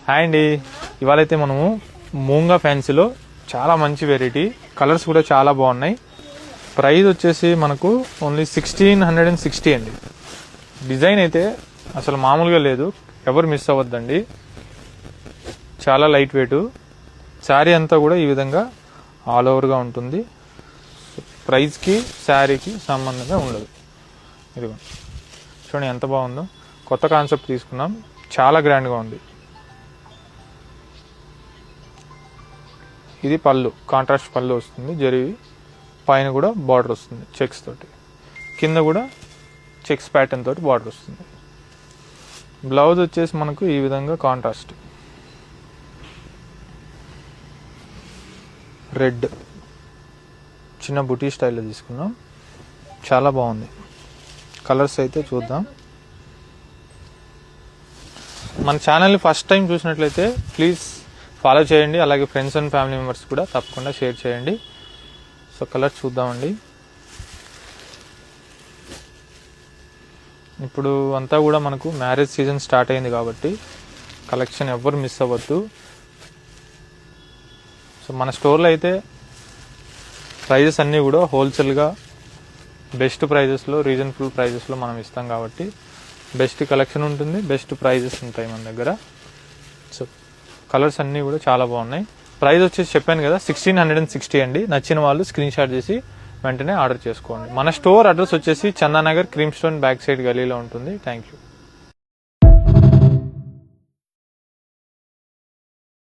Hi అండి, ఇవాళైతే మనము మూంగా ఫ్యాన్సీలో చాలా మంచి వెరైటీ, కలర్స్ కూడా చాలా బాగున్నాయి. ప్రైస్ వచ్చేసి మనకు ఓన్లీ 1660 అండి. డిజైన్ అయితే అసలు మామూలుగా లేదు, ఎవరు మిస్ అవ్వద్దండి. చాలా లైట్ వెయిట్, శారీ అంతా కూడా ఈ విధంగా ఆల్ ఓవర్గా ఉంటుంది. ప్రైస్కి శారీకి సంబంధంగా ఉండదు. ఇదిగో చూడండి ఎంత బాగుందో, కొత్త కాన్సెప్ట్ తీసుకున్నాం, చాలా గ్రాండ్గా ఉంది. ఇది పళ్ళు, కాంట్రాస్ట్ పళ్ళు వస్తుంది, జరిగి పైన కూడా బార్డర్ వస్తుంది చెక్స్ తోటి, కింద కూడా చెక్స్ ప్యాటర్న్ తోటి బార్డర్ వస్తుంది. బ్లౌజ్ వచ్చేసి మనకు ఈ విధంగా కాంట్రాస్ట్ రెడ్ చిన్న బుటీ స్టైల్లో తీసుకున్నాం, చాలా బాగుంది. కలర్స్ అయితే చూద్దాం. మన ఛానల్ని ఫస్ట్ టైం చూసినట్లయితే ప్లీజ్ ఫాలో చేయండి, అలాగే ఫ్రెండ్స్ అండ్ ఫ్యామిలీ మెంబర్స్ కూడా తప్పకుండా షేర్ చేయండి. సో కలర్ చూద్దామండి. ఇప్పుడు అంతా కూడా మనకు మ్యారేజ్ సీజన్ స్టార్ట్ అయింది కాబట్టి కలెక్షన్ ఎవ్వరు మిస్ అవ్వద్దు. సో మన స్టోర్లో అయితే ప్రైజెస్ అన్నీ కూడా హోల్సేల్గా బెస్ట్ ప్రైజెస్లో, రీజనబుల్ ప్రైజెస్లో మనం ఇస్తాం కాబట్టి బెస్ట్ కలెక్షన్ ఉంటుంది, బెస్ట్ ప్రైజెస్ ఉంటాయి మన దగ్గర. సో కలర్స్ అన్నీ కూడా చాలా బాగున్నాయి. ప్రైస్ వచ్చేసి చెప్పాను కదా 1660 అండి. నచ్చిన వాళ్ళు స్క్రీన్ షాట్ చేసి వెంటనే ఆర్డర్ చేసుకోండి. మన స్టోర్ అడ్రస్ వచ్చేసి Chandanagar cream stone back side గలీలో ఉంటుంది. Thank you.